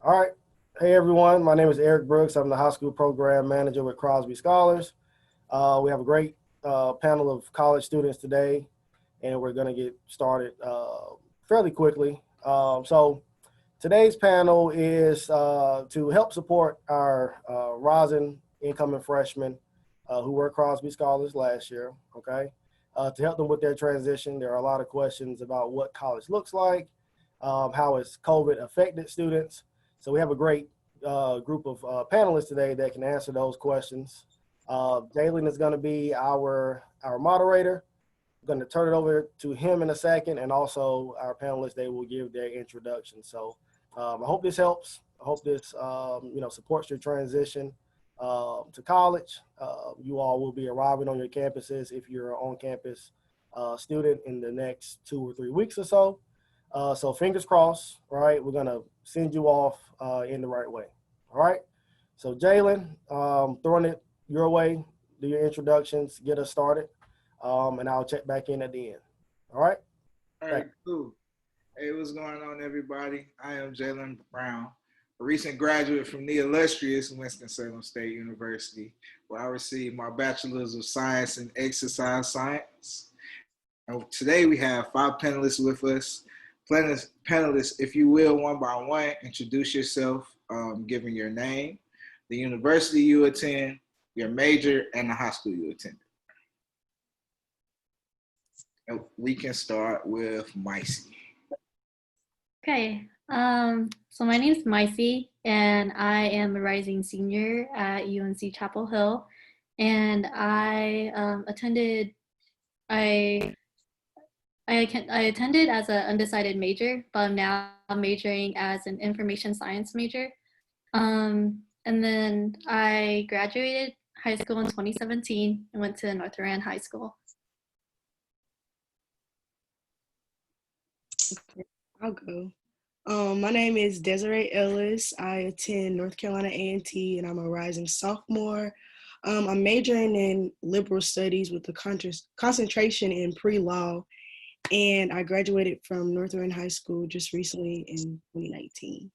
All right. Hey, everyone. My name is Eric Brooks. I'm the high school program manager with Crosby Scholars. We have a great panel of college students today, and we're going to get started fairly quickly. So, today's panel is to help support our rising incoming freshmen who were Crosby Scholars last year, okay? To help them with their transition. There are a lot of questions about what college looks like, how has COVID affected students. So we have a great group of panelists today that can answer those questions. Jaylen is going to be our moderator. I'm going to turn it over to him in a second, and also our panelists, they will give their introduction. So I hope this helps. I hope this supports your transition to college. You all will be arriving on your campuses if you're an on-campus student in the next 2 or 3 weeks or so. So fingers crossed, right? We're gonna send you off in the right way. All right. So Jaylen, throwing it your way, do your introductions, get us started, and I'll check back in at the end. All right. All right, cool. Hey, what's going on, everybody? I am Jaylen Brown, a recent graduate from the illustrious Winston-Salem State University, where I received my Bachelor's of Science in Exercise Science. And today we have 5 panelists with us. Panelists, if you will, one by one, introduce yourself, giving your name, the university you attend, your major, and the high school you attended. And we can start with Micey. Okay, so my name is Micey, and I am a rising senior at UNC Chapel Hill, and I attended as an undecided major, but I'm now majoring as an information science major. And then I graduated high school in 2017 and went to North Rand High School. Okay, I'll go. My name is Desiree Ellis. I attend North Carolina A&T, and I'm a rising sophomore. I'm majoring in liberal studies with a concentration in pre-law, and I graduated from North Rand High School just recently in 2019.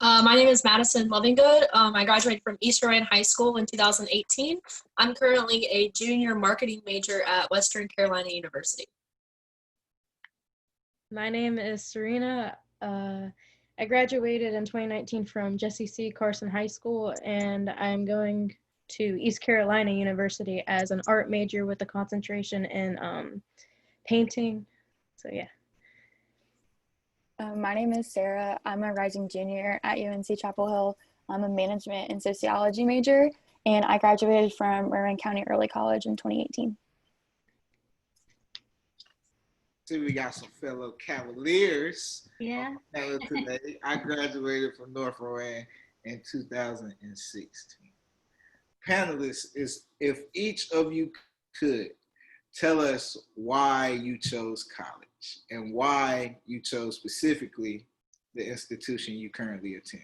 My name is Madison Lovingood. I graduated from East Rand High School in 2018. I'm currently a junior marketing major at Western Carolina University. My name is Serena. I graduated in 2019 from Jesse C. Carson High School, and I'm going to East Carolina University as an art major with a concentration in painting. So yeah. My name is Sarah. I'm a rising junior at UNC Chapel Hill. I'm a management and sociology major, and I graduated from Marin County Early College in 2018. See, we got some fellow Cavaliers. Yeah. Today. I graduated from North Rand in 2016. Panelists, is if each of you could tell us why you chose college and why you chose specifically the institution you currently attend.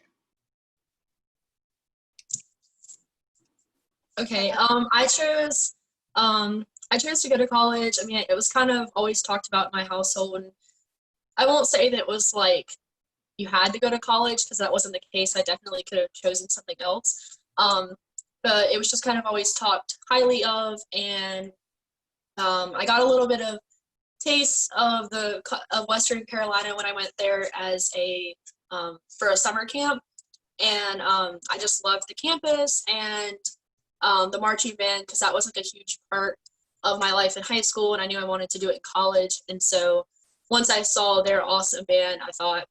Okay, I chose to go to college. I mean, it was kind of always talked about in my household, and I won't say that it was like you had to go to college, because that wasn't the case. I definitely could have chosen something else. But it was just kind of always talked highly of, and I got a little bit of taste of Western Carolina when I went there as for a summer camp, and I just loved the campus and the marching band, because that was like a huge part of my life in high school, and I knew I wanted to do it in college. And so once I saw their awesome band, I thought,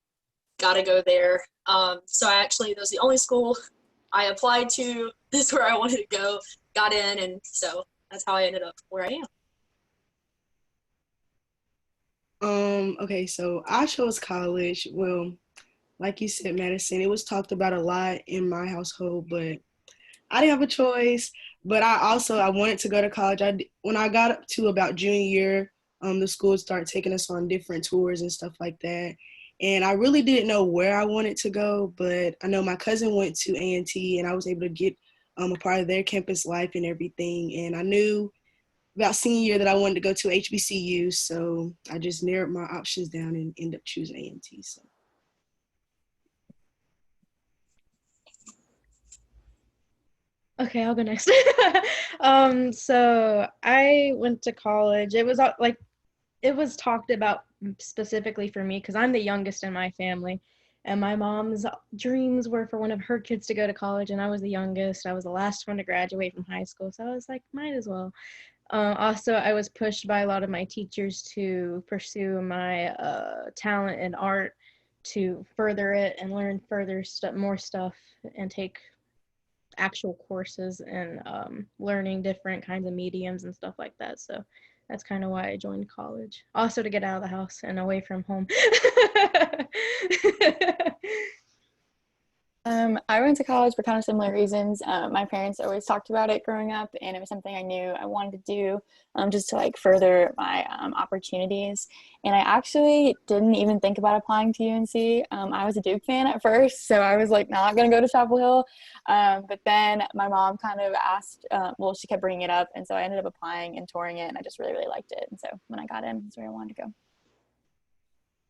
gotta go there. So that was the only school I applied to. This is where I wanted to go, got in, and so that's how I ended up where I am. Okay, so I chose college. Well, like you said, Madison, it was talked about a lot in my household, but I didn't have a choice. But I wanted to go to college. When I got up to about junior year, the school started taking us on different tours and stuff like that. And I really didn't know where I wanted to go, but I know my cousin went to A&T, and I was able to get a part of their campus life and everything. And I knew about senior year that I wanted to go to HBCU. So I just narrowed my options down and ended up choosing A&T. So. Okay, I'll go next. So I went to college. It was it was talked about specifically for me because I'm the youngest in my family, and my mom's dreams were for one of her kids to go to college, and I was the youngest. I was the last one to graduate from high school, so I was like, might as well. Also, I was pushed by a lot of my teachers to pursue my talent in art, to further it and learn more stuff, and take actual courses and learning different kinds of mediums and stuff like that. So that's kind of why I joined college. Also to get out of the house and away from home. I went to college for kind of similar reasons. My parents always talked about it growing up, and it was something I knew I wanted to do, just to like further my opportunities. And I actually didn't even think about applying to UNC. I was a Duke fan at first, so I was like not gonna go to Chapel Hill. But then my mom kind of asked, well, she kept bringing it up, and so I ended up applying and touring it, and I just really, really liked it. And so when I got in, that's where I wanted to go.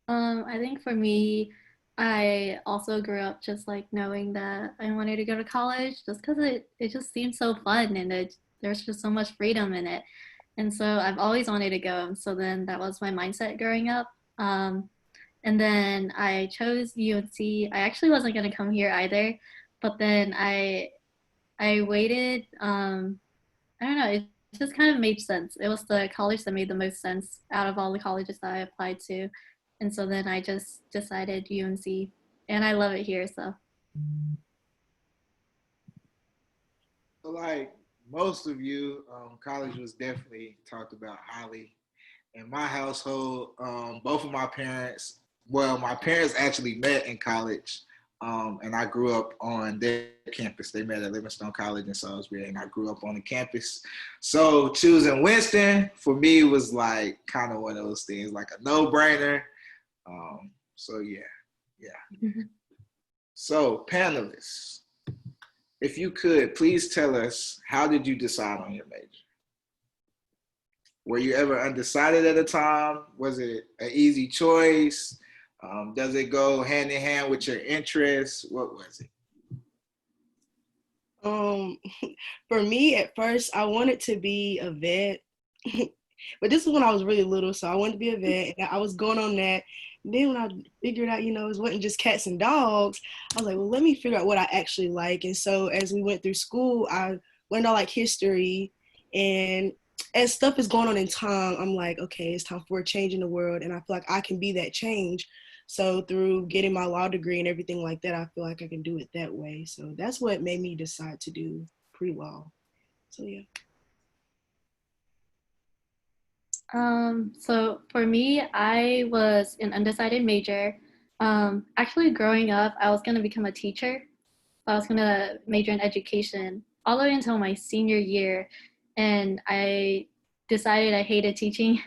I think for me, I also grew up just like knowing that I wanted to go to college just because it just seemed so fun, and there's just so much freedom in it. And so I've always wanted to go. So then that was my mindset growing up. And then I chose UNC. I actually wasn't going to come here either, but then I waited. I don't know. It just kind of made sense. It was the college that made the most sense out of all the colleges that I applied to. And so then I just decided UNC, and I love it here, so. So like most of you, college was definitely talked about highly. In my household, both of my parents, well, my parents actually met in college, and I grew up on their campus. They met at Livingstone College in Salisbury, and I grew up on the campus. So choosing Winston for me was like kind of one of those things, like a no-brainer. So yeah. Mm-hmm. So panelists, if you could, please tell us, how did you decide on your major? Were you ever undecided at a time? Was it an easy choice? Does it go hand in hand with your interests? What was it? For me, at first, I wanted to be a vet, but this is when I was really little, so I wanted to be a vet, and I was going on that. Then when I figured out, it wasn't just cats and dogs, I was like, well, let me figure out what I actually like. And so as we went through school, I learned all like history, and as stuff is going on in time, I'm like, okay, it's time for a change in the world, and I feel like I can be that change. So through getting my law degree and everything like that, I feel like I can do it that way. So that's what made me decide to do pre-law. So yeah. So for me, I was an undecided major. Actually, growing up, I was going to become a teacher. I was going to major in education all the way until my senior year, and I decided I hated teaching.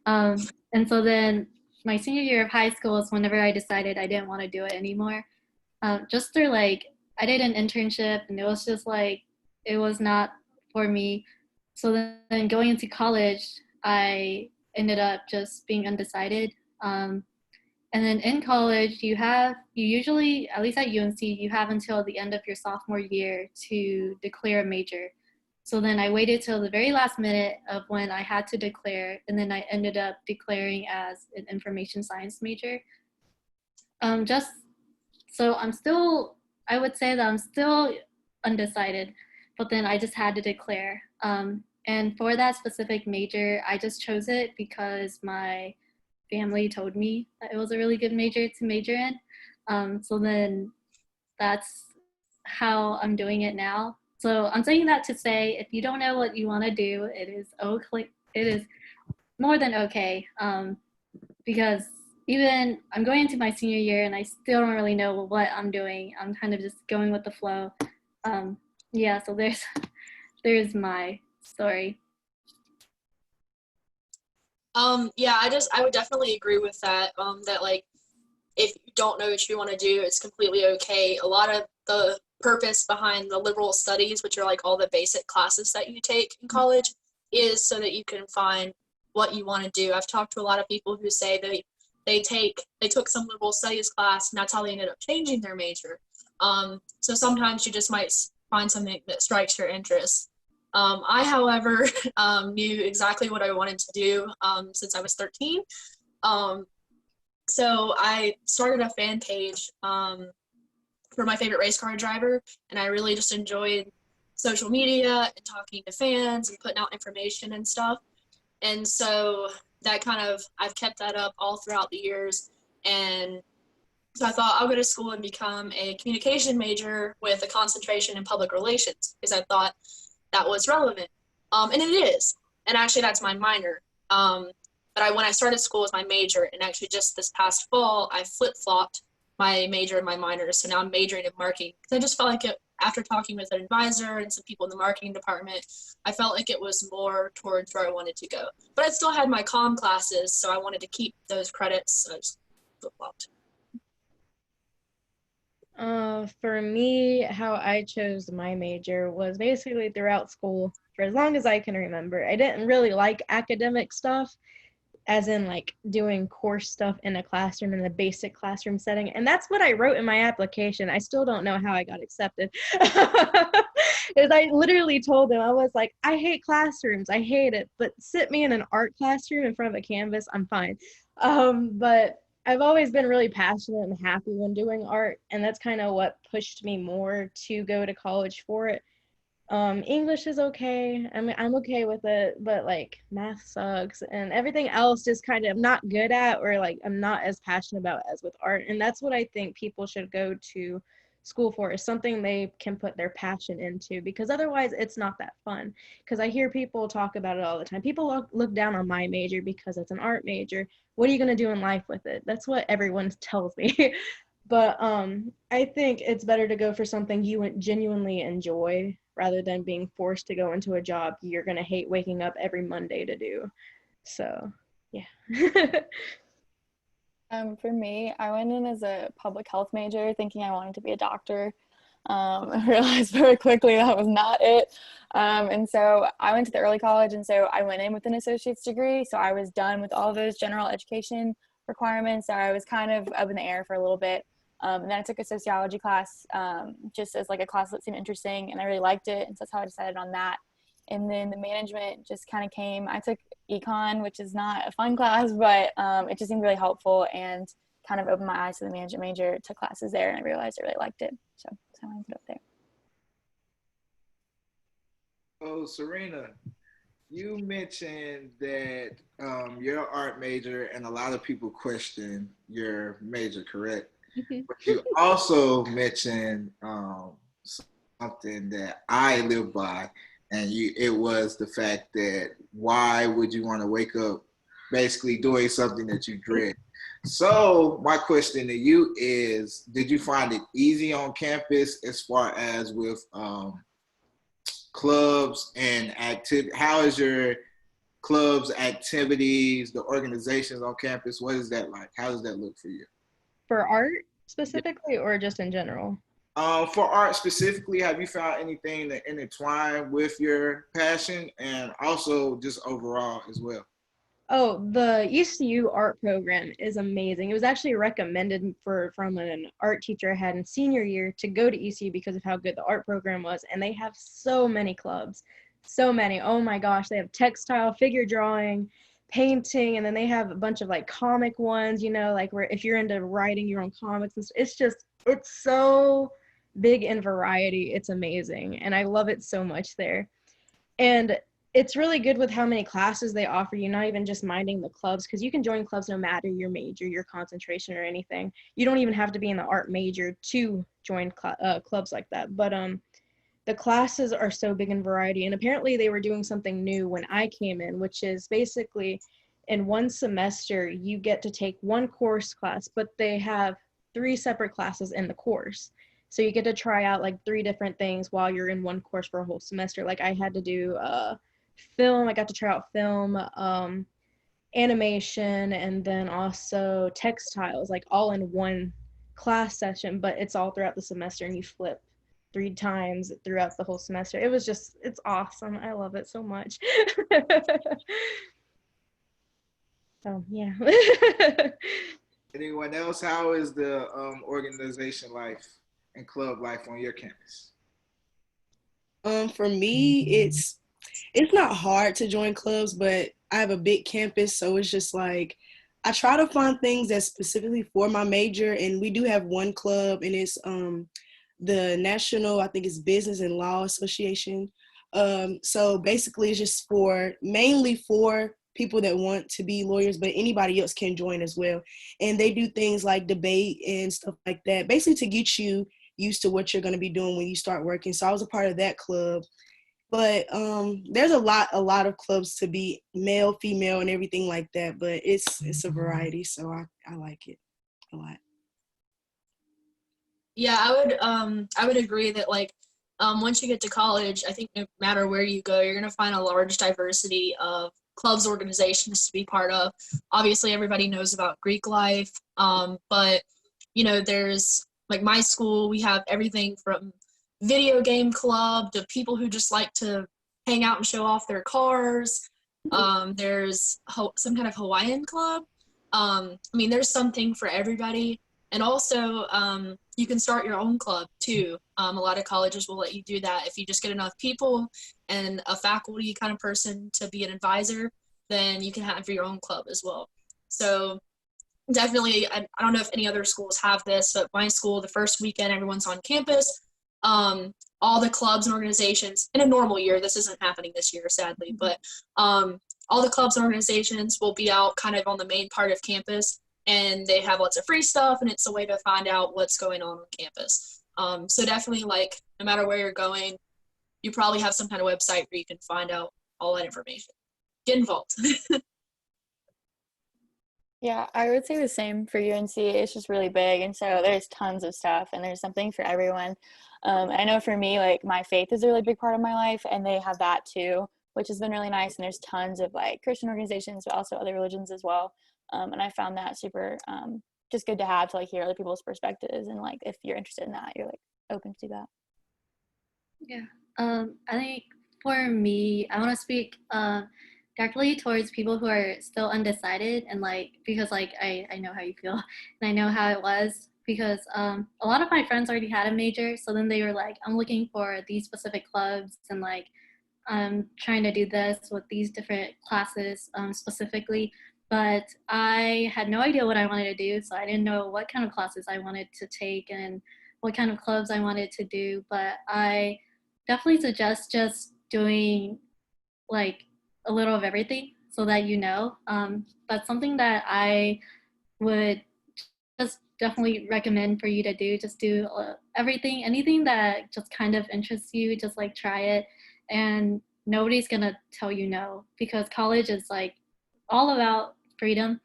And so then my senior year of high school is whenever I decided I didn't want to do it anymore. Just through like, I did an internship, and it was just like, it was not for me. So then going into college, I ended up just being undecided. And then in college, you usually, at least at UNC, you have until the end of your sophomore year to declare a major. So then I waited till the very last minute of when I had to declare, and then I ended up declaring as an information science major. So I would say that I'm still undecided, but then I just had to declare. And for that specific major, I just chose it because my family told me that it was a really good major to major in. So then that's how I'm doing it now. So I'm saying that to say, if you don't know what you want to do, it is okay. It is more than okay. Because even I'm going into my senior year and I still don't really know what I'm doing. I'm kind of just going with the flow. Yeah, so there's my story. Yeah, I would definitely agree with that. That like, if you don't know what you want to do, it's completely okay. A lot of the purpose behind the liberal studies, which are like all the basic classes that you take in college, is so that you can find what you want to do. I've talked to a lot of people who say they took some liberal studies class and that's how they ended up changing their major. So sometimes you just might find something that strikes your interest. I, however, knew exactly what I wanted to do since I was 13. So I started a fan page for my favorite race car driver, and I really just enjoyed social media and talking to fans and putting out information and stuff. And so that I've kept that up all throughout the years. And so I thought I'll go to school and become a communication major with a concentration in public relations because I thought that was relevant. And it is. And actually that's my minor. But when I started school as my major, and actually just this past fall, I flip-flopped my major and my minor. So now I'm majoring in marketing. Because I just felt like after talking with an advisor and some people in the marketing department, I felt like it was more towards where I wanted to go. But I still had my comm classes, so I wanted to keep those credits, so I just flip-flopped. For me, how I chose my major was basically throughout school for as long as I can remember. I didn't really like academic stuff, as in like doing course stuff in a classroom in a basic classroom setting. And that's what I wrote in my application. I still don't know how I got accepted. Is I literally told them, I was like, I hate classrooms. I hate it. But sit me in an art classroom in front of a canvas, I'm fine. But I've always been really passionate and happy when doing art. And that's kind of what pushed me more to go to college for it. English is okay. I'm okay with it, but like math sucks and everything else just kind of not good at, or like I'm not as passionate about as with art. And that's what I think people should go to school for, is something they can put their passion into, because otherwise it's not that fun. Because I hear people talk about it all the time. People look down on my major because it's an art major. What are you going to do in life with it? That's what everyone tells me. But I think it's better to go for something you genuinely enjoy rather than being forced to go into a job you're going to hate waking up every Monday to do. So, yeah. For me, I went in as a public health major thinking I wanted to be a doctor. I realized very quickly that was not it. And so I went to the early college, and so I went in with an associate's degree. So I was done with all those general education requirements. So I was kind of up in the air for a little bit. And then I took a sociology class just as like a class that seemed interesting, and I really liked it. And so that's how I decided on that. And then the management just kind of came. I took econ, which is not a fun class, but it just seemed really helpful and kind of opened my eyes to the management major, took classes there, and I realized I really liked it. So that's how I ended up there. Oh, Serena, you mentioned that your art major, and a lot of people question your major, correct? But you also mentioned something that I live by, and it was the fact that why would you want to wake up basically doing something that you dread? So my question to you is, did you find it easy on campus as far as with clubs and activity? How is your clubs, activities, the organizations on campus? What is that like? How does that look for you? For art specifically, or just in general? For art specifically, have you found anything that intertwine with your passion, and also just overall as well? Oh, the ECU art program is amazing. It was actually recommended from an art teacher I had in senior year to go to ECU because of how good the art program was. And they have so many clubs, so many. Oh my gosh, they have textile, figure drawing, painting, and then they have a bunch of like comic ones, you know, like where if you're into writing your own comics, and it's so big in variety. It's amazing. And I love it so much there. And it's really good with how many classes they offer you, not even just minding the clubs, because you can join clubs no matter your major, your concentration, or anything. You don't even have to be in the art major to join clubs like that. But the classes are so big in variety. And apparently they were doing something new when I came in, which is basically in one semester, you get to take one course class, but they have 3 separate classes in the course. So you get to try out like 3 different things while you're in one course for a whole semester. Like I had to do film, I got to try out film, animation, and then also textiles, like all in one class session, but it's all throughout the semester and you flip 3 times throughout the whole semester. It's awesome. I love it so much. So yeah. Anyone else? How is the organization life and club life on your campus? For me, it's not hard to join clubs, but I have a big campus, so it's just like I try to find things that's specifically for my major, and we do have one club, and it's the National, I think it's Business and Law Association. So basically, it's just mainly for people that want to be lawyers, but anybody else can join as well. And they do things like debate and stuff like that, basically to get you used to what you're going to be doing when you start working. So I was a part of that club. But there's a lot of clubs to be male, female, and everything like that. But it's a variety, so I like it a lot. Yeah, I would agree that like once you get to college, I think no matter where you go, you're gonna find a large diversity of clubs, organizations to be part of. Obviously, everybody knows about Greek life, but you know, there's like my school, we have everything from video game club to people who just like to hang out and show off their cars. There's some kind of Hawaiian club. I mean, there's something for everybody. And also, you can start your own club too. A lot of colleges will let you do that. If you just get enough people and a faculty kind of person to be an advisor, then you can have your own club as well. So definitely, I don't know if any other schools have this, but my school, the first weekend, everyone's on campus. All the clubs and organizations, in a normal year, this isn't happening this year, sadly, but all the clubs and organizations will be out kind of on the main part of campus, and they have lots of free stuff, and it's a way to find out what's going on campus. So definitely, like, no matter where you're going, you probably have some kind of website where you can find out all that information. Get involved. Yeah, I would say the same for UNC. It's just really big, and so there's tons of stuff, and there's something for everyone. I know for me, like, my faith is a really big part of my life, and they have that too, which has been really nice. And there's tons of like Christian organizations, but also other religions as well. And I found that super just good to have, to like hear other people's perspectives, and like if you're interested in that, you're like open to that. Yeah. I think for me, I want to speak directly towards people who are still undecided, and like, because like I know how you feel and I know how it was, because a lot of my friends already had a major, so then they were like, I'm looking for these specific clubs, and like I'm trying to do this with these different classes specifically, but I had no idea what I wanted to do, so I didn't know what kind of classes I wanted to take and what kind of clubs I wanted to do. But I definitely suggest just doing like a little of everything, so that you know. That's something that I would just definitely recommend for you to do. Just do everything, anything that just kind of interests you, just like try it. And nobody's gonna tell you no, because college is like all about freedom.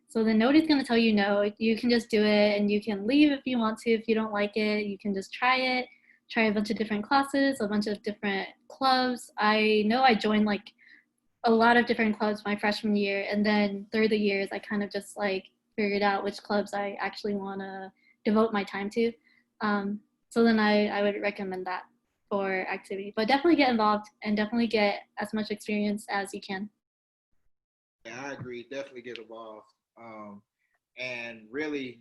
So then nobody's gonna tell you no. You can just do it, and you can leave if you want to. If you don't like it, you can just try it. Try a bunch of different classes, a bunch of different clubs. I know I joined like a lot of different clubs my freshman year, and then through the years I kind of just like figured out which clubs I actually want to devote my time to. So then I would recommend that for activity, but definitely get involved and definitely get as much experience as you can. Yeah, I agree. Definitely get involved. And really,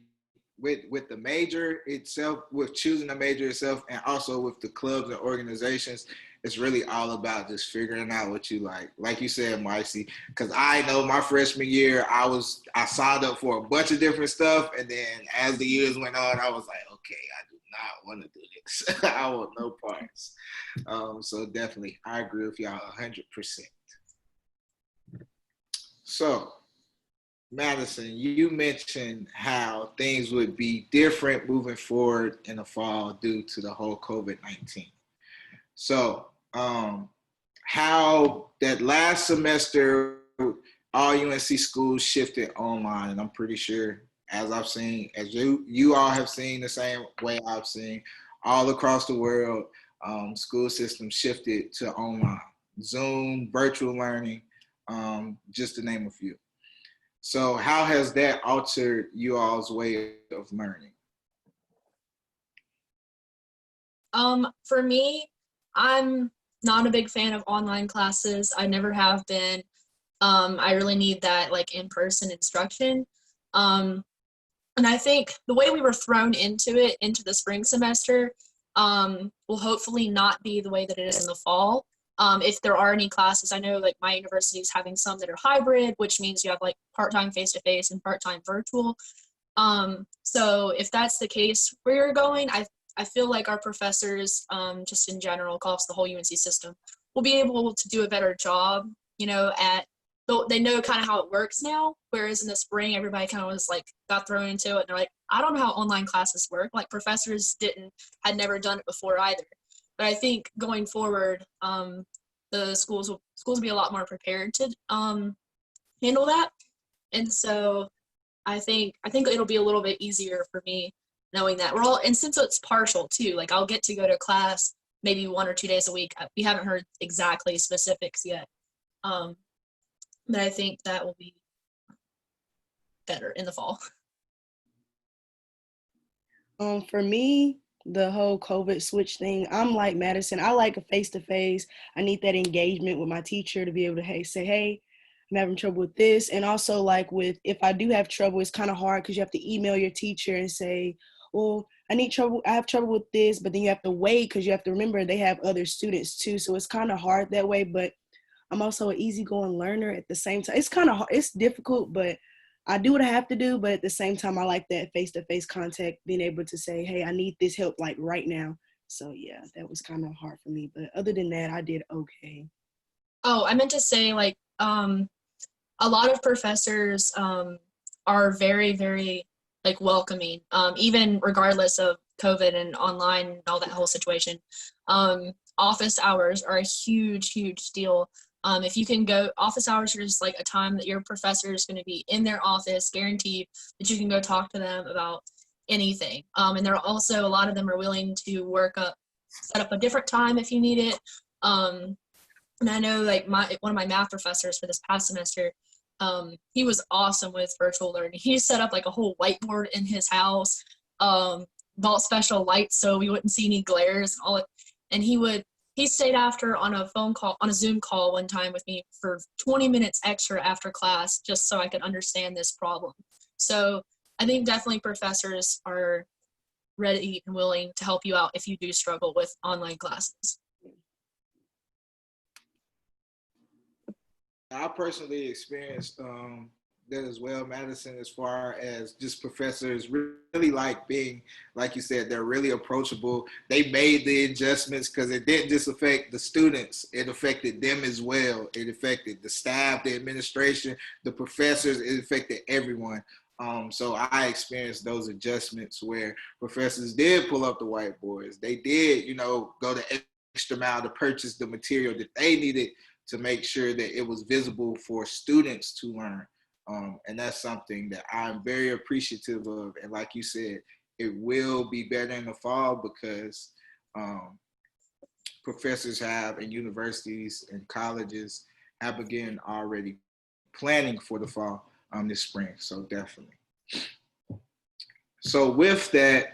with the major itself, with choosing the major itself, and also with the clubs and organizations, it's really all about just figuring out what you like. Like you said, Marcy, because I know my freshman year, I signed up for a bunch of different stuff, and then as the years went on, I was like, okay, I do not want to do this. I want no parts. So definitely, I agree with y'all 100%. So, Madison, you mentioned how things would be different moving forward in the fall due to the whole COVID-19. So, how that last semester, all UNC schools shifted online, and I'm pretty sure, as I've seen, as you all have seen the same way I've seen, all across the world, school systems shifted to online, Zoom, virtual learning, just to name a few. So how has that altered you all's way of learning? For me, I'm not a big fan of online classes. I never have been. I really need that like in-person instruction. Um, and I think the way we were thrown into it, into the spring semester, will hopefully not be the way that it is in the fall. If there are any classes, I know like my university is having some that are hybrid, which means you have like part-time face-to-face and part-time virtual. So if that's the case where you're going, I feel like our professors, just in general, across the whole UNC system, will be able to do a better job, at they know kind of how it works now. Whereas in the spring, everybody kind of was like got thrown into it, and they're like, I don't know how online classes work. Like professors had never done it before either. But I think going forward, the schools will be a lot more prepared to handle that, and so I think it'll be a little bit easier for me knowing that and since it's partial too, like I'll get to go to class maybe 1 or 2 days a week. We haven't heard exactly specifics yet, but I think that will be better in the fall. For me, the whole COVID switch thing, I'm like Madison. I like a face-to-face. I need that engagement with my teacher to be able to say, hey, I'm having trouble with this. And also like if I do have trouble, it's kind of hard because you have to email your teacher and say, well, I have trouble with this, but then you have to wait because you have to remember they have other students too. So it's kind of hard that way, but I'm also an easygoing learner at the same time. It's kind of hard. It's difficult, but I do what I have to do. But at the same time, I like that face-to-face contact, being able to say, hey, I need this help like right now. So yeah, that was kind of hard for me. But other than that, I did okay. Oh, I meant to say like a lot of professors are very, very like welcoming, even regardless of COVID and online and all that whole situation. Office hours are a huge, huge deal. If you can go, office hours are just like a time that your professor is going to be in their office, guaranteed that you can go talk to them about anything. And they're also, a lot of them are willing to set up a different time if you need it. And I know like one of my math professors for this past semester, he was awesome with virtual learning. He set up like a whole whiteboard in his house, bought special lights so we wouldn't see any glares and all it. And he stayed after on a Zoom call one time with me for 20 minutes extra after class, just so I could understand this problem. So I think definitely professors are ready and willing to help you out if you do struggle with online classes. I personally experienced that as well, Madison, as far as just professors really like being, like you said, they're really approachable. They made the adjustments because it didn't just affect the students, it affected them as well. It affected the staff, the administration, the professors, it affected everyone. So I experienced those adjustments where professors did pull up the whiteboards. They did, go the extra mile to purchase the material that they needed to make sure that it was visible for students to learn. And that's something that I'm very appreciative of. And like you said, it will be better in the fall because professors and universities and colleges have begun already planning for the fall this spring. So definitely. So with that,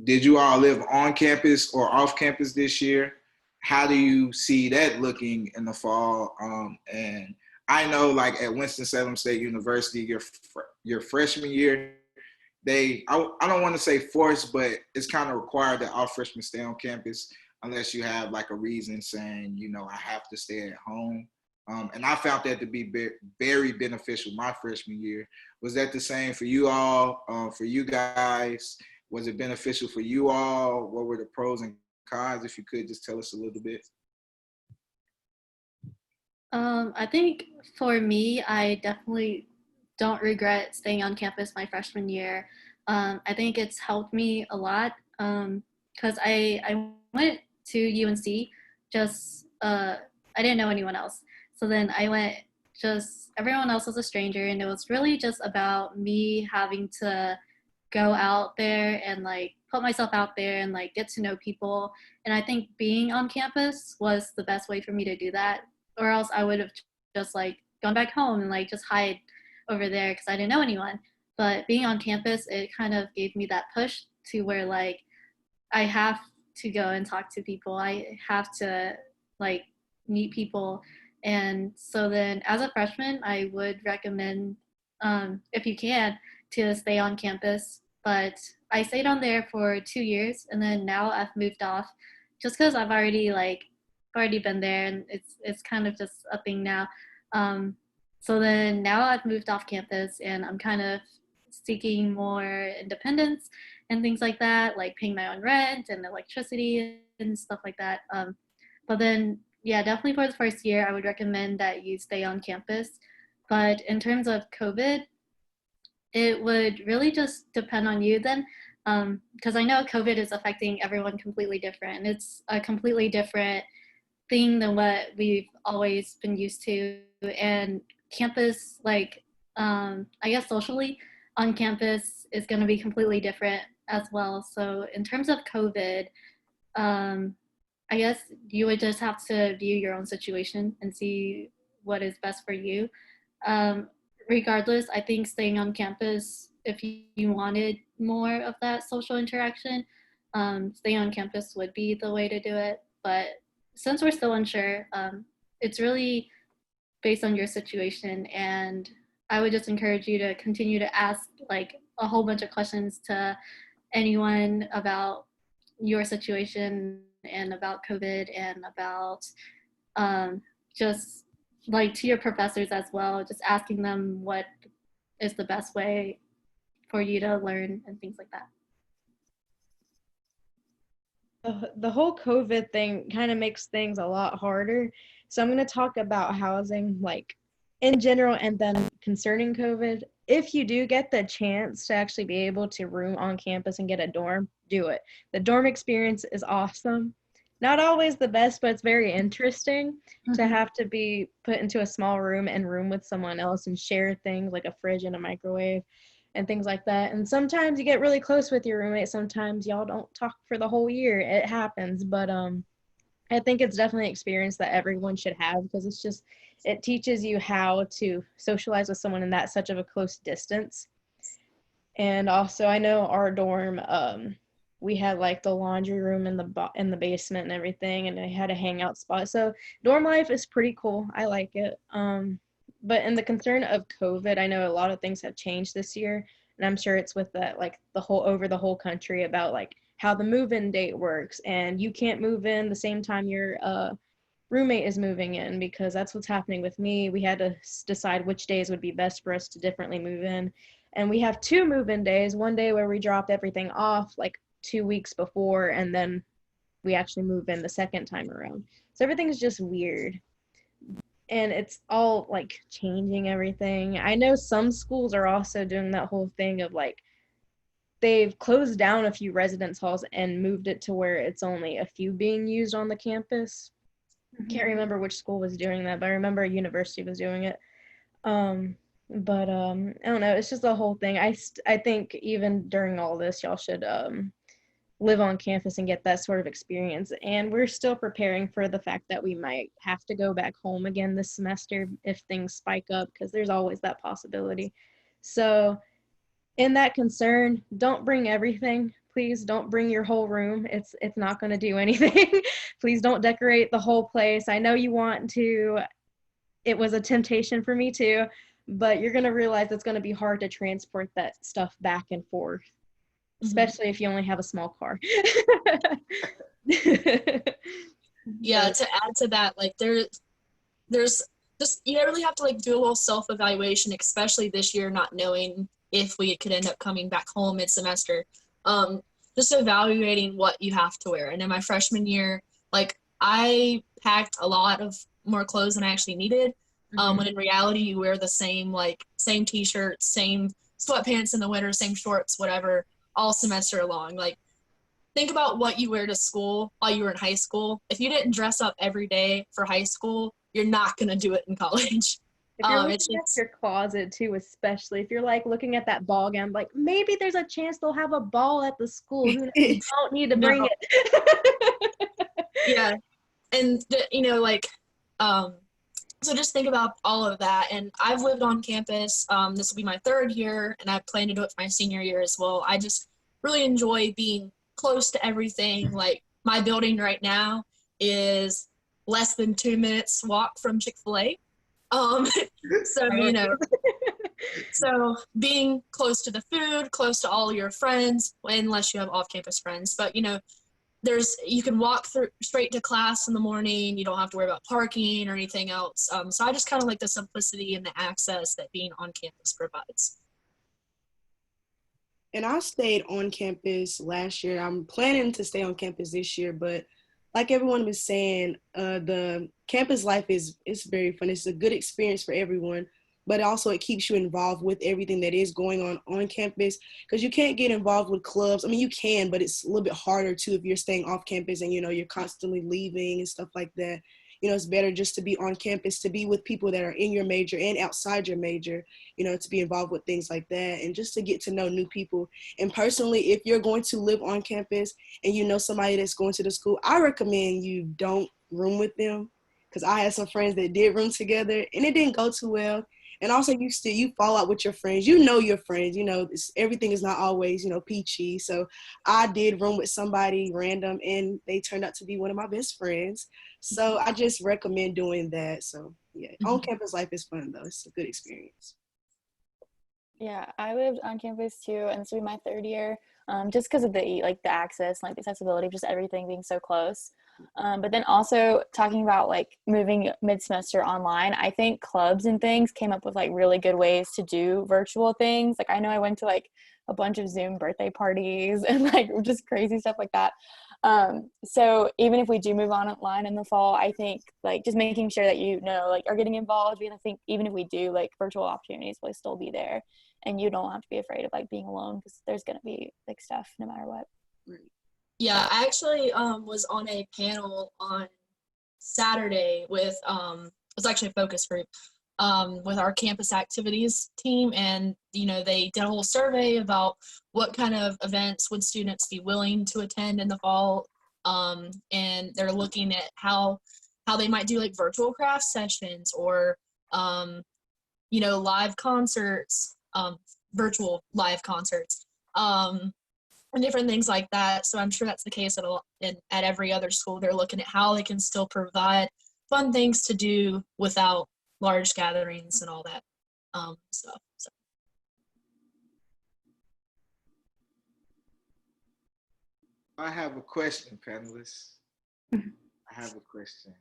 did you all live on campus or off campus this year? How do you see that looking in the fall? And I know like at Winston-Salem State University, your freshman year, I don't want to say forced, but it's kind of required that all freshmen stay on campus unless you have like a reason saying, I have to stay at home. And I found that to be very beneficial my freshman year. Was that the same for you all? For you guys, was it beneficial for you all? What were the pros and cons? If you could just tell us a little bit. I think for me, I definitely don't regret staying on campus my freshman year. I think it's helped me a lot because I went to UNC I didn't know anyone else. So then I went, everyone else was a stranger, and it was really just about me having to go out there and like put myself out there and like get to know people. And I think being on campus was the best way for me to do that, or else I would have just like gone back home and like just hide over there because I didn't know anyone. But being on campus, it kind of gave me that push to where like I have to go and talk to people. I have to like meet people. And so then as a freshman, I would recommend, if you can, to stay on campus. But I stayed on there for 2 years, and then now I've moved off just because I've already been there, and it's kind of just a thing now. So then now I've moved off campus, and I'm kind of seeking more independence and things like that, like paying my own rent and electricity and stuff like that. But then, yeah, definitely for the first year, I would recommend that you stay on campus. But in terms of COVID, it would really just depend on you then, because I know COVID is affecting everyone completely different. It's a completely different thing than what we've always been used to. And campus, like, I guess socially on campus is going to be completely different as well. So in terms of COVID, I guess you would just have to view your own situation and see what is best for you. Regardless, I think staying on campus, if you wanted more of that social interaction, staying on campus would be the way to do it. But since we're still unsure, it's really based on your situation. And I would just encourage you to continue to ask like a whole bunch of questions to anyone about your situation and about COVID and about just like to your professors as well, just asking them what is the best way for you to learn and things like that. The whole COVID thing kind of makes things a lot harder. So I'm going to talk about housing like in general and then concerning COVID. If you do get the chance to actually be able to room on campus and get a dorm, do it. The dorm experience is awesome. Not always the best, but it's very interesting to have to be put into a small room and room with someone else and share things like a fridge and a microwave and things like that. And sometimes you get really close with your roommate. Sometimes y'all don't talk for the whole year. It happens. But I think it's definitely an experience that everyone should have because it teaches you how to socialize with someone in that such of a close distance. And also I know our dorm, we had like the laundry room in the basement and everything, and I had a hangout spot. So dorm life is pretty cool. I like it. But in the concern of COVID, I know a lot of things have changed this year, and I'm sure it's with that like over the whole country about like how the move-in date works, and you can't move in the same time your roommate is moving in, because that's what's happening with me. We had to decide which days would be best for us to differently move in, and we have 2 move-in days. One day where we drop everything off like 2 weeks before, and then we actually move in the second time around. So everything's just weird, and it's all like changing everything. I know some schools are also doing that whole thing of like they've closed down a few residence halls and moved it to where it's only a few being used on the campus. Can't remember which school was doing that, but I remember a university was doing it. But I don't know, it's just the whole thing. I think even during all this, y'all should live on campus and get that sort of experience. And we're still preparing for the fact that we might have to go back home again this semester if things spike up, because there's always that possibility. So in that concern, don't bring everything. Please don't bring your whole room. It's not going to do anything. Please don't decorate the whole place. I know you want to. It was a temptation for me too, but you're going to realize it's going to be hard to transport that stuff back and forth, especially if you only have a small car. Yeah, to add to that, like there's just, you really have to like do a little self-evaluation, especially this year, not knowing if we could end up coming back home mid-semester. Just evaluating what you have to wear. And in my freshman year, like I packed a lot of more clothes than I actually needed. When in reality, you wear the same t-shirts, same sweatpants in the winter, same shorts, whatever, all semester long. Like, think about what you wear to school while you were in high school. If you didn't dress up every day for high school, you're not going to do it in college. If you're looking at your closet too, especially if you're like looking at that ball gown, like maybe there's a chance they'll have a ball at the school. Who knows? You don't need to bring it. Yeah. And, so just think about all of that. And I've lived on campus. This will be my 3rd year, and I plan to do it for my senior year as well. I just really enjoy being close to everything. Like my building right now is less than 2 minutes walk from Chick-fil-A. So, so being close to the food, close to all your friends, unless you have off-campus friends, but you can walk through straight to class in the morning. You don't have to worry about parking or anything else. So I just kind of like the simplicity and the access that being on campus provides. And I stayed on campus last year. I'm planning to stay on campus this year, but like everyone was saying, the campus life is very fun. It's a good experience for everyone, but also it keeps you involved with everything that is going on campus, because you can't get involved with clubs. I mean, you can, but it's a little bit harder too if you're staying off campus and, you're constantly leaving and stuff like that. It's better just to be on campus, to be with people that are in your major and outside your major, to be involved with things like that and just to get to know new people. And personally, if you're going to live on campus and you know somebody that's going to the school, I recommend you don't room with them, because I had some friends that did room together and it didn't go too well. And also you fall out with your friends, your friends, everything is not always, peachy. So I did room with somebody random and they turned out to be one of my best friends. So I just recommend doing that. So yeah, on campus life is fun though. It's a good experience. Yeah, I lived on campus too, and this will be my 3rd year, just because of the access, the accessibility, just everything being so close. But then also talking about moving mid-semester online, I think clubs and things came up with really good ways to do virtual things. I know I went to a bunch of Zoom birthday parties and just crazy stuff like that. So even if we do move on online in the fall, I think just making sure that are getting involved. And I think even if we do, virtual opportunities will still be there, and you don't have to be afraid of being alone, because there's going to be stuff no matter what. Yeah, I actually was on a panel on Saturday with it was actually a focus group with our campus activities team, and they did a whole survey about what kind of events would students be willing to attend in the fall, and they're looking at how they might do virtual craft sessions or live concerts, virtual live concerts, and different things like that. So I'm sure that's the case at every other school. They're looking at how they can still provide fun things to do without large gatherings and all that stuff. So. I have a question, panelists. I have a question.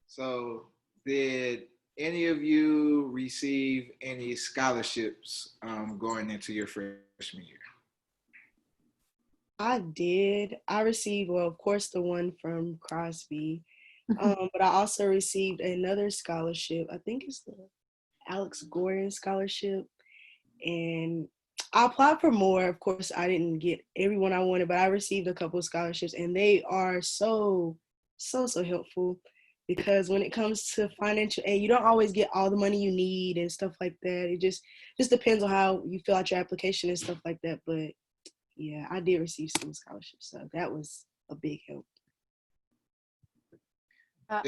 So, did any of you receive any scholarships going into your freshman year? I did. I received, well, of course, the one from Crosby, but I also received another scholarship. I think it's the Alex Gordon scholarship. And I applied for more. Of course, I didn't get everyone I wanted, but I received a couple of scholarships, and they are so helpful, because when it comes to financial aid, you don't always get all the money you need and stuff like that. It just depends on how you fill out your application and stuff like that. But yeah, I did receive some scholarships, so that was a big help.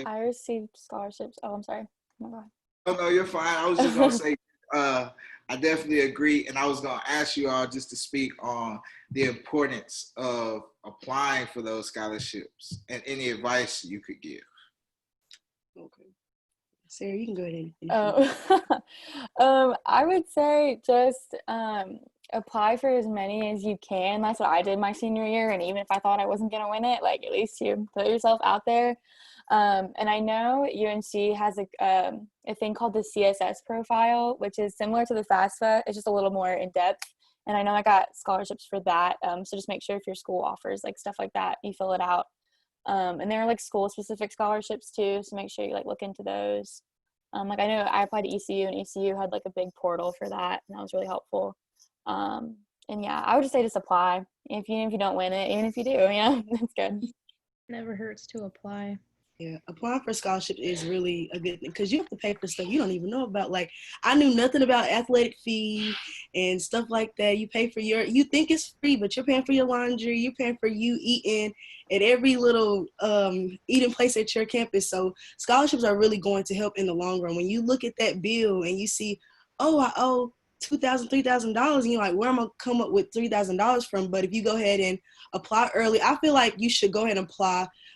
I received scholarships. Oh, I'm sorry. Oh my God. Oh, no, you're fine. I was just going to say, I definitely agree. And I was going to ask you all just to speak on the importance of applying for those scholarships and any advice you could give. Okay. Sarah, you can go ahead and finish. I would say just apply for as many as you can. That's what I did my senior year. And even if I thought I wasn't going to win it, at least you put yourself out there. And I know UNC has a thing called the CSS profile, which is similar to the FAFSA. It's just a little more in depth. And I know I got scholarships for that. So just make sure if your school offers stuff like that, you fill it out. And there are school specific scholarships too. So make sure you look into those. I know I applied to ECU, and ECU had a big portal for that, and that was really helpful. And yeah, I would just say just apply. If you don't win it, even if you do, it's good. Never hurts to apply. Yeah, applying for scholarship is really a good thing, because you have to pay for stuff you don't even know about. I knew nothing about athletic fee and stuff like that. You pay for you think it's free, but you're paying for your laundry, you're paying for you eating at every little eating place at your campus. So scholarships are really going to help in the long run. When you look at that bill and you see, oh, I owe $2,000, $3,000, and you're like, where am I gonna come up with $3,000 from? But if you go ahead and apply early, I feel like you should go ahead and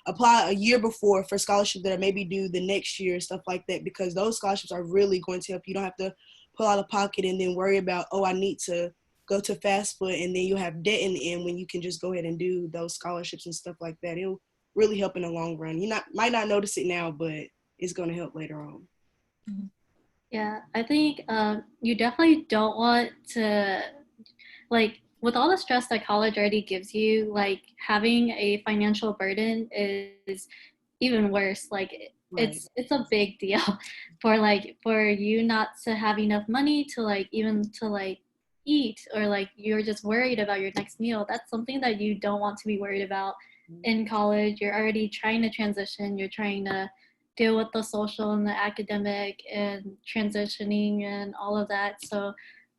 apply a year before for scholarships that are maybe due the next year, stuff like that, because those scholarships are really going to help. You don't have to pull out of pocket and then worry about, oh, I need to go to fast food, and then you have debt in the end, when you can just go ahead and do those scholarships and stuff like that. It'll really help in the long run. You might not notice it now, but it's going to help later on. Yeah, I think you definitely don't want to, like, with all the stress that college already gives you, like, having a financial burden is even worse. Like, it's a big deal for you not to have enough money to, like, even to, like, eat, or, like, you're just worried about your next meal. That's something that you don't want to be worried about in college. You're already trying to transition. You're trying to deal with the social and the academic and transitioning and all of that. So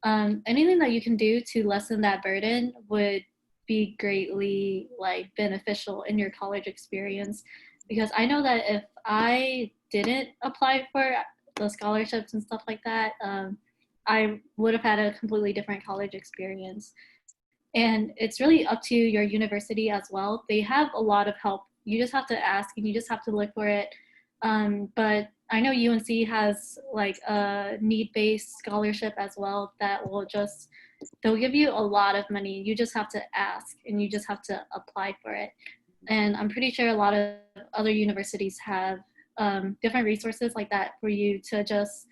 anything that you can do to lessen that burden would be greatly, like, beneficial in your college experience. Because I know that if I didn't apply for the scholarships and stuff like that, I would have had a completely different college experience. And it's really up to your university as well. They have a lot of help. You just have to ask, and you just have to look for it. But I know UNC has, like, a need-based scholarship as well that will just, they'll give you a lot of money. You just have to ask, and you just have to apply for it. And I'm pretty sure a lot of other universities have different resources like that for you to just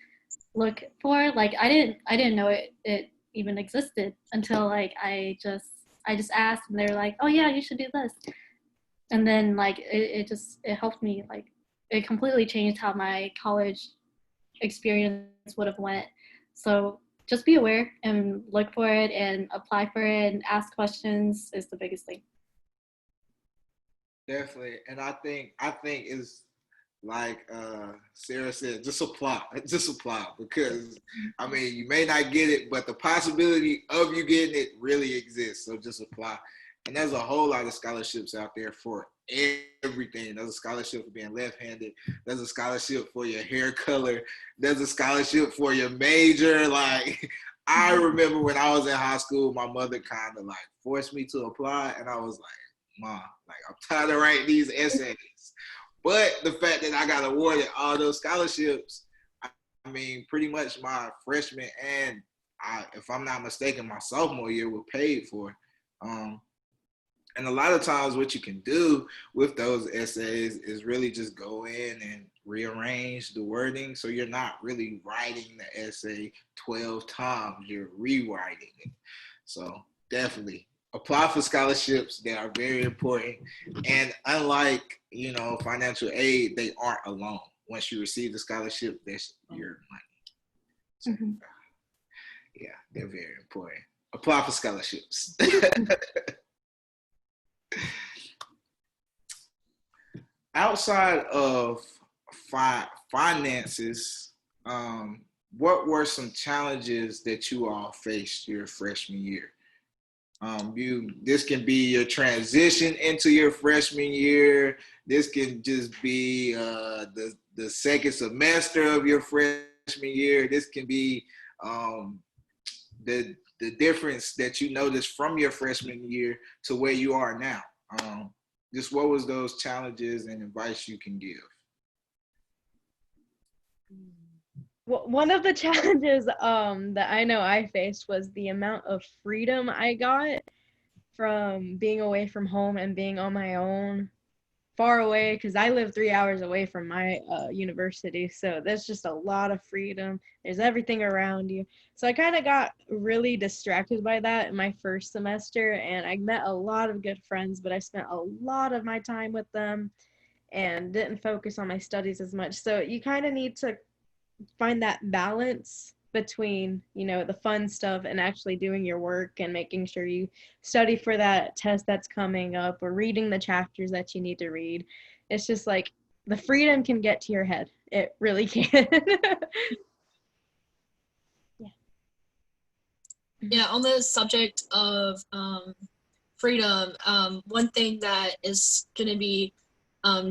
look for. Like, I didn't know it even existed until, like, I just asked, and they were like, oh yeah, you should do this. And then, like, it helped me. Like, it completely changed how my college experience would have went. So just be aware and look for it and apply for it and ask questions is the biggest thing. Definitely. And I think it's like Sarah said, just apply, because I mean, you may not get it, but the possibility of you getting it really exists. So just apply. And there's a whole lot of scholarships out there for everything. There's a scholarship for being left-handed. There's a scholarship for your hair color. There's a scholarship for your major. Like, I remember when I was in high school, my mother kind of, like, forced me to apply, and I was like, Mom, like, I'm tired of writing these essays. But the fact that I got awarded all those scholarships, I mean, pretty much my freshman and, if I'm not mistaken, my sophomore year were paid for. And a lot of times what you can do with those essays is really just go in and rearrange the wording. So you're not really writing the essay 12 times, you're rewriting it. So definitely apply for scholarships. They are very important. And unlike, financial aid, they aren't alone. Once you receive the scholarship, that's your money. So, yeah, they're very important. Apply for scholarships. Outside of finances, what were some challenges that you all faced your freshman year? This can be your transition into your freshman year. This can just be the second semester of your freshman year. This can be the difference that you noticed from your freshman year to where you are now. Just what was those challenges and advice you can give? Well, one of the challenges that I know I faced was the amount of freedom I got from being away from home and being on my own, far away, because I live 3 hours away from my university. So there's just a lot of freedom. There's everything around you. So I kind of got really distracted by that in my first semester, and I met a lot of good friends, but I spent a lot of my time with them and didn't focus on my studies as much. So you kind of need to find that balance between, the fun stuff and actually doing your work and making sure you study for that test that's coming up or reading the chapters that you need to read. It's just like the freedom can get to your head. It really can. Yeah, on the subject of freedom, one thing that is going to be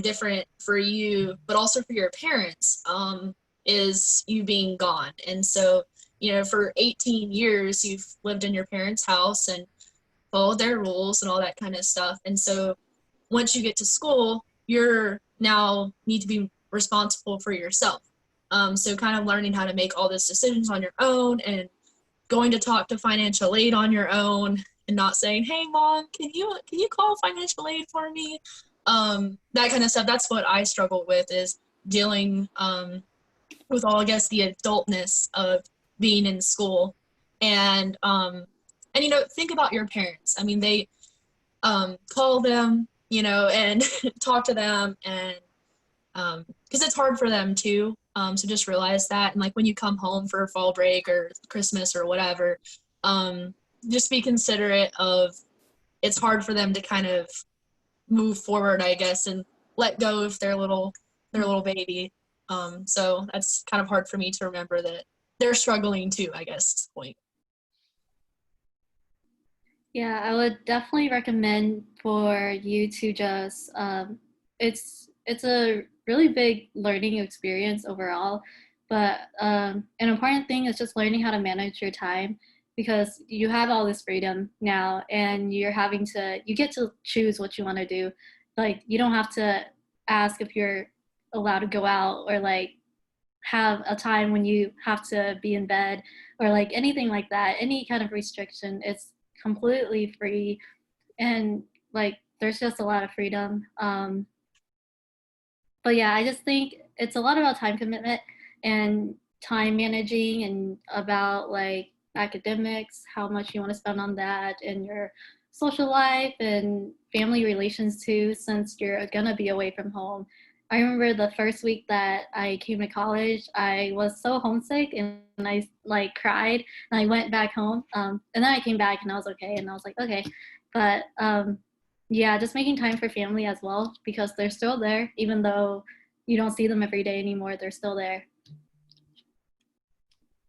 different for you, but also for your parents, is you being gone. And so for 18 years, you've lived in your parents' house and followed their rules and all that kind of stuff. And so once you get to school, you're now need to be responsible for yourself. So kind of learning how to make all those decisions on your own and going to talk to financial aid on your own and not saying, hey mom, can you call financial aid for me? That kind of stuff. That's what I struggle with, is dealing with all, I guess, the adultness of being in school. And think about your parents. I mean, they call them, and talk to them, and because it's hard for them too. So just realize that. And like when you come home for fall break or Christmas or whatever, just be considerate of, it's hard for them to kind of move forward, I guess, and let go of their little baby. So that's kind of hard for me to remember that they're struggling too, I guess, at this point. Yeah, I would definitely recommend for you to just, it's a really big learning experience overall, but an important thing is just learning how to manage your time, because you have all this freedom now and you get to choose what you want to do. Like, you don't have to ask if you're allowed to go out, or like have a time when you have to be in bed, or like anything like that. Any kind of restriction, it's completely free, and like there's just a lot of freedom. But yeah, I just think it's a lot about time commitment and time managing, and about like academics, how much you want to spend on that, and your social life and family relations too, since you're gonna be away from home. I remember the first week that I came to college, I was so homesick and I like cried, and I went back home. And then I came back and I was okay, and I was like, okay. But yeah, just making time for family as well, because they're still there, even though you don't see them every day anymore, they're still there.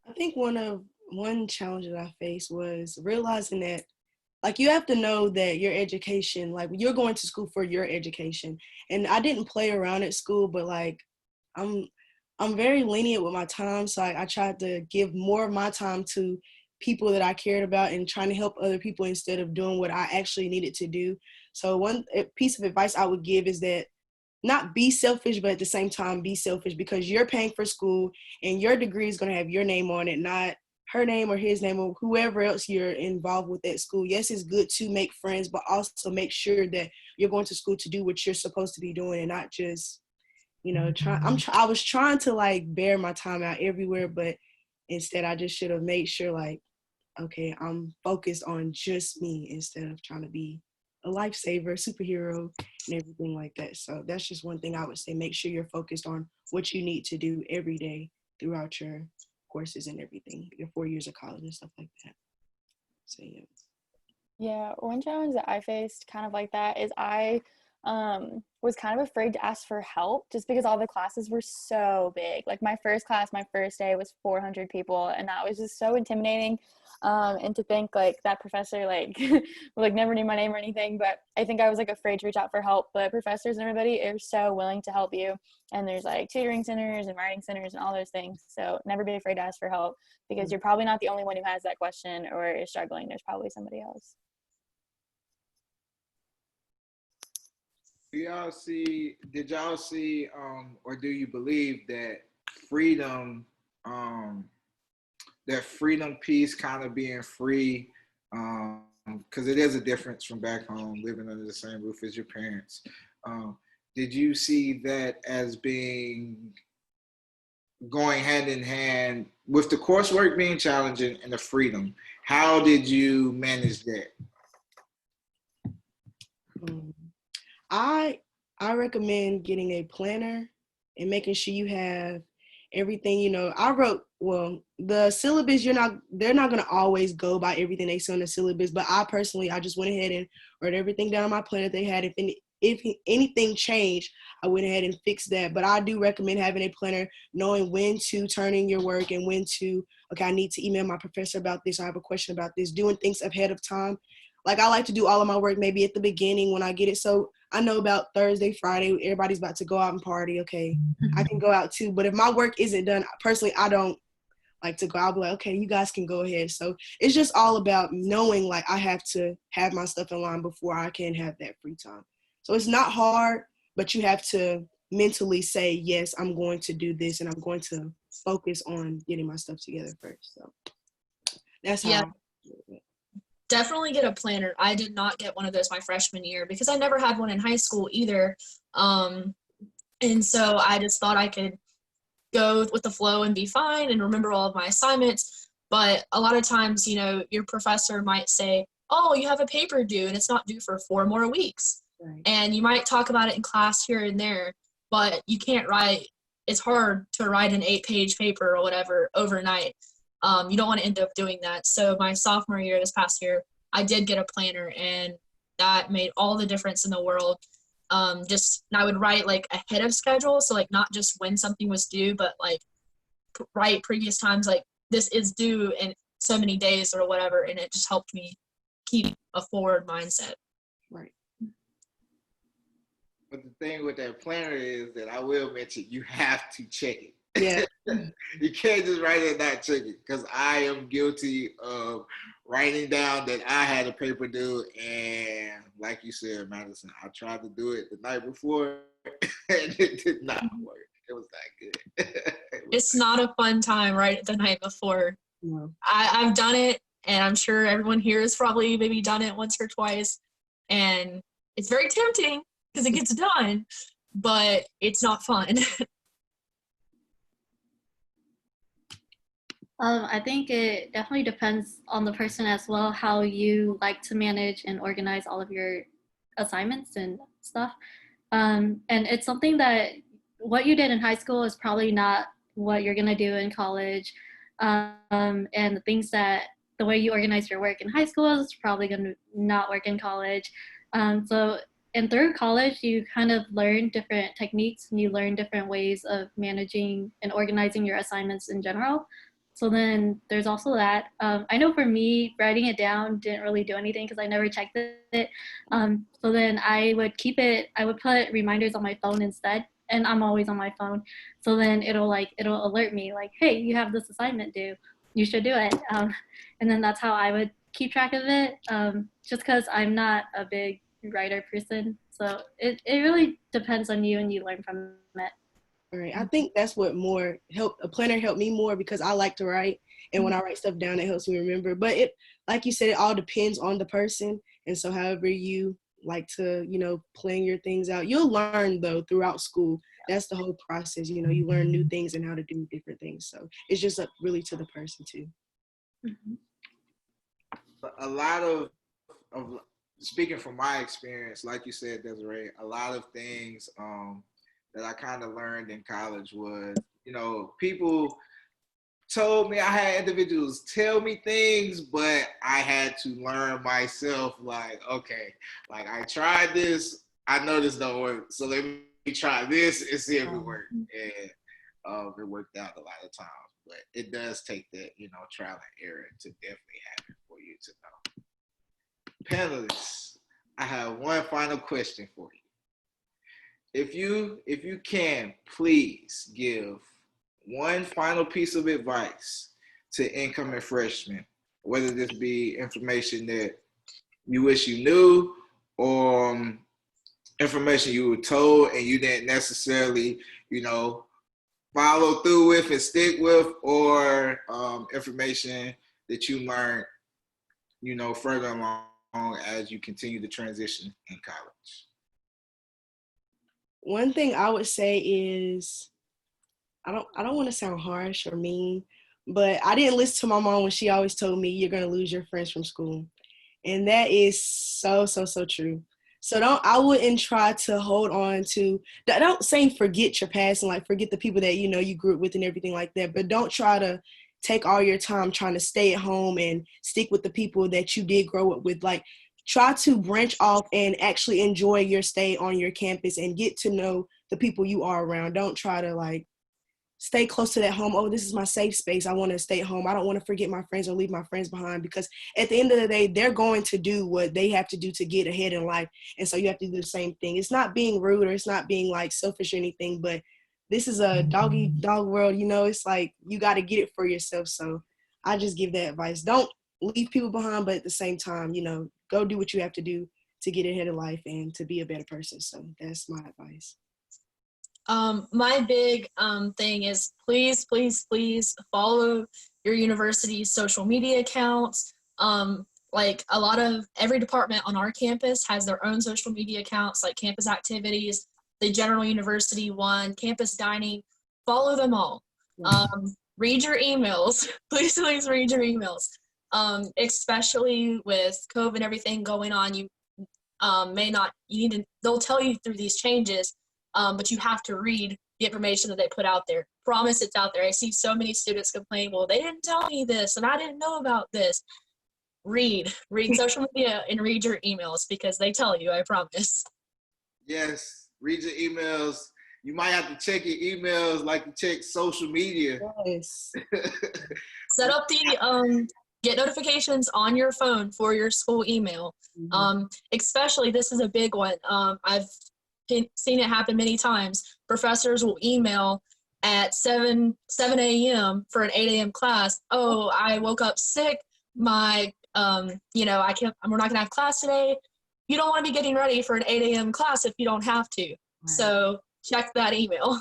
I think one challenge that I faced was realizing that, like, you have to know that your education, like, you're going to school for your education. And I didn't play around at school, but like, I'm very lenient with my time. So I tried to give more of my time to people that I cared about and trying to help other people instead of doing what I actually needed to do. So one piece of advice I would give is that not be selfish, but at the same time be selfish, because you're paying for school and your degree is going to have your name on it, not her name or his name or whoever else you're involved with at school. Yes, it's good to make friends, but also make sure that you're going to school to do what you're supposed to be doing, and not just, I was trying to like bear my time out everywhere, but instead I just should have made sure, like, okay, I'm focused on just me instead of trying to be a lifesaver, superhero, and everything like that. So that's just one thing I would say. Make sure you're focused on what you need to do every day throughout your courses and everything, your 4 years of college and stuff like that. So yeah. Yeah, one challenge that I faced kind of like that is I was kind of afraid to ask for help, just because all the classes were so big. Like my first class, my first day was 400 people, and that was just so intimidating. And to think like that professor like like never knew my name or anything, but I think I was like afraid to reach out for help. But professors and everybody are so willing to help you, and there's like tutoring centers and writing centers and all those things. So never be afraid to ask for help, because you're probably not the only one who has that question or is struggling. There's probably somebody else. Did y'all see, or do you believe that freedom, that freedom piece, kind of being free, because it is a difference from back home, living under the same roof as your parents. Did you see that as being going hand in hand with the coursework being challenging and the freedom? How did you manage that? I recommend getting a planner and making sure you have everything. The syllabus, they're not going to always go by everything they say on the syllabus, but I just went ahead and wrote everything down on my planner they had. If anything changed, I went ahead and fixed that. But I do recommend having a planner, knowing when to turn in your work and when to, okay, I need to email my professor about this, I have a question about this, doing things ahead of time. Like, I like to do all of my work maybe at the beginning when I get it. So I know about Thursday, Friday, everybody's about to go out and party. Okay, I can go out too. But if my work isn't done, personally, I don't like to go, I'll be like, okay, you guys can go ahead. So it's just all about knowing like I have to have my stuff in line before I can have that free time. So it's not hard, but you have to mentally say, yes, I'm going to do this and I'm going to focus on getting my stuff together first. So that's how. Yeah. I do it. Definitely get a planner. I did not get one of those my freshman year because I never had one in high school either. And so I just thought I could go with the flow and be fine and remember all of my assignments. But a lot of times, you know, your professor might say, oh, you have a paper due and it's not due for 4 more weeks. Right. And you might talk about it in class here and there, but you can't write. It's hard to write an 8-page paper or whatever overnight. You don't want to end up doing that. So my sophomore year, this past year, I did get a planner, and that made all the difference in the world. And I would write like ahead of schedule. So like not just when something was due, but like write previous times, like this is due in so many days or whatever. And it just helped me keep a forward mindset. Right. But the thing with that planner is that I will mention you have to check it. Yeah. You can't just write it and not check it, because I am guilty of writing down that I had a paper due, and like you said, Madison, I tried to do it the night before and it did not work. It was that good. It's not a fun time right the night before. No. I've done it, and I'm sure everyone here has probably maybe done it once or twice, and it's very tempting because it gets done, but it's not fun. I think it definitely depends on the person as well, how you like to manage and organize all of your assignments and stuff. And it's something that what you did in high school is probably not what you're going to do in college. And the way you organize your work in high school is probably going to not work in college. And through college, you kind of learn different techniques and you learn different ways of managing and organizing your assignments in general. So then there's also that. I know for me, writing it down didn't really do anything because I never checked it. So then I would put reminders on my phone instead, and I'm always on my phone. So then it'll alert me like, hey, you have this assignment due, you should do it. And then that's how I would keep track of it, just because I'm not a big writer person. So it really depends on you and you learn from it. Right. I think that's what a planner helped me more because I like to write. And when I write stuff down, it helps me remember. But like you said, it all depends on the person. And so however you like to, plan your things out, you'll learn though throughout school. That's the whole process. You learn new things and how to do different things. So it's just up really to the person too. Mm-hmm. A lot of speaking from my experience, like you said, Desiree, a lot of things, that I kind of learned in college was, people told me, I had individuals tell me things, but I had to learn myself, like, okay, like I tried this, I know this don't work, so let me try this and see if it works. And it worked out a lot of times, but it does take that, trial and error to definitely happen for you to know. Panelists, I have one final question for you. If you can, please give one final piece of advice to incoming freshmen, whether this be information that you wish you knew or information you were told and you didn't necessarily, follow through with and stick with, or information that you learned, further along as you continue to transition in college. One thing I would say is, I don't want to sound harsh or mean, but I didn't listen to my mom when she always told me you're going to lose your friends from school. And that is so, so, so true. So I wouldn't try to hold on to, don't say forget your past and like forget the people that, you grew up with and everything like that, but don't try to take all your time trying to stay at home and stick with the people that you did grow up with. Like, try to branch off and actually enjoy your stay on your campus and get to know the people you are around. Don't try to like stay close to that home. Oh, this is my safe space. I want to stay at home. I don't want to forget my friends or leave my friends behind, because at the end of the day, they're going to do what they have to do to get ahead in life. And so you have to do the same thing. It's not being rude or it's not being like selfish or anything, but this is a doggy dog world, you know, it's like you got to get it for yourself. So I just give that advice. Don't leave people behind, but at the same time, you know, go do what you have to do to get ahead of life and to be a better person. So that's my advice. My big thing is please, please, please follow your university's social media accounts. Like a lot of every department on our campus has their own social media accounts, like campus activities, the general university one, campus dining. Follow them all. Read your emails. Please, please read your emails. Especially with COVID and everything going on, you may not, you need to, they'll tell you through these changes, but you have to read the information that they put out there. Promise it's out there. I see so many students complain, well, they didn't tell me this and I didn't know about this. Read social media and read your emails because they tell you, I promise. Yes, read your emails. You might have to check your emails like you check social media. Yes. Set up the get notifications on your phone for your school email. Especially, this is a big one. I've seen it happen many times. Professors will email at 7 a.m. for an 8 a.m. class. Oh, I woke up sick. My, we're not gonna have class today. You don't want to be getting ready for an 8 a.m. class if you don't have to. Right. So check that email.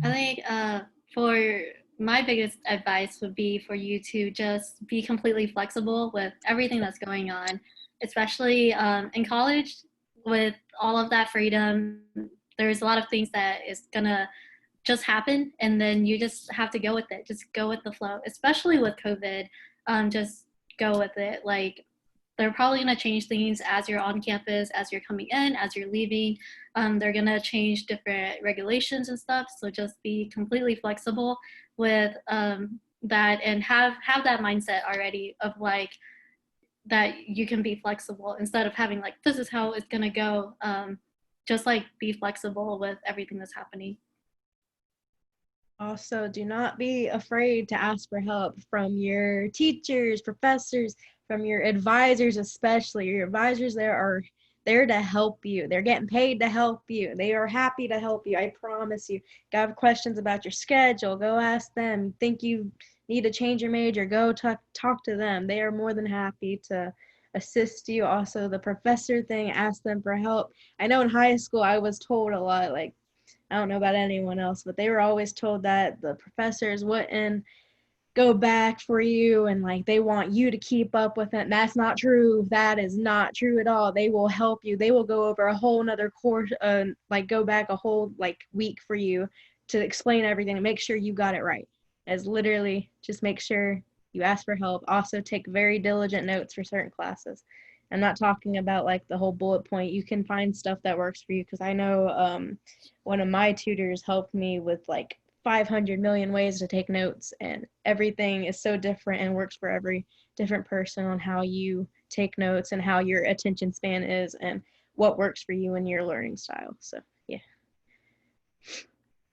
I think for my biggest advice would be for you to just be completely flexible with everything that's going on, especially in college with all of that freedom. There's a lot of things that is gonna just happen, and then you just have to go with it. Just go with the flow, especially with COVID. Just go with it. Like, they're probably going to change things as you're on campus, as you're coming in, as you're leaving. They're going to change different regulations and stuff. So just be completely flexible with that, and have that mindset already of like that you can be flexible instead of having like, this is how it's going to go. Just like be flexible with everything that's happening. Also, do not be afraid to ask for help from your teachers, professors, from your advisors, especially. Your advisors there are there to help you. They're getting paid to help you. They are happy to help you. I promise you. If you have questions about your schedule, go ask them. Think you need to change your major, go talk to them. They are more than happy to assist you. Also, the professor thing, ask them for help. I know in high school I was told a lot, like, I don't know about anyone else, but they were always told that the professors wouldn't go back for you and like they want you to keep up with it. And that's not true. That is not true at all. They will help you. They will go over a whole nother course, like go back a whole like week for you to explain everything and make sure you got it right. As literally just make sure you ask for help. Also take very diligent notes for certain classes. I'm not talking about like the whole bullet point. You can find stuff that works for you, because I know one of my tutors helped me with like 500 million ways to take notes, and everything is so different and works for every different person on how you take notes and how your attention span is and what works for you and your learning style. So yeah.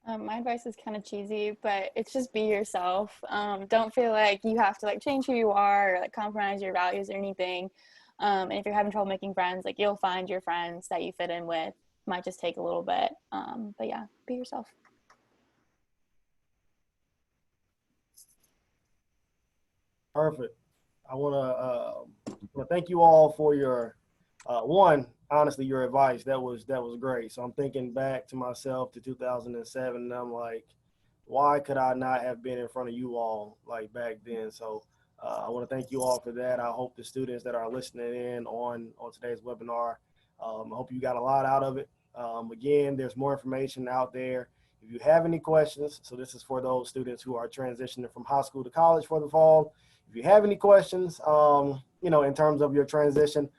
My advice is kind of cheesy, but it's just be yourself. Don't feel like you have to like change who you are or like compromise your values or anything. And if you're having trouble making friends, like you'll find your friends that you fit in with. Might just take a little bit. But yeah, be yourself. Perfect. I want to thank you all for your honestly, your advice. That was great. So I'm thinking back to myself to 2007, and I'm like, why could I not have been in front of you all like back then? So I want to thank you all for that. I hope the students that are listening in on today's webinar, I hope you got a lot out of it. Again, there's more information out there. If you have any questions, so this is for those students who are transitioning from high school to college for the fall. If you have any questions, in terms of your transition,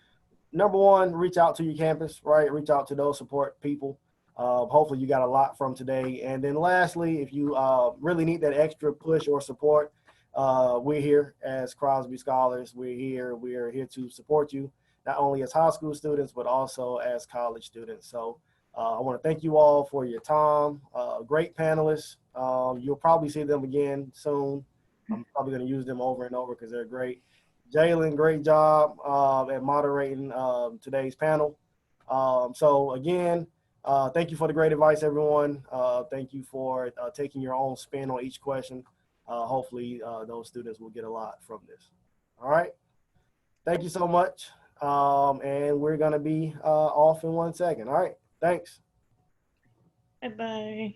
number one, reach out to your campus, right? Reach out to those support people. Hopefully you got a lot from today. And then lastly, if you really need that extra push or support, we're here as Crosby Scholars. We're here to support you, not only as high school students, but also as college students. So I want to thank you all for your time. Great panelists. You'll probably see them again soon. I'm probably going to use them over and over because they're great. Jaylen, great job at moderating today's panel. So again, Thank you for the great advice, everyone. Thank you for taking your own spin on each question. Hopefully, those students will get a lot from this. All right. Thank you so much. And we're going to be off in 1 second. All right. Thanks. Bye-bye.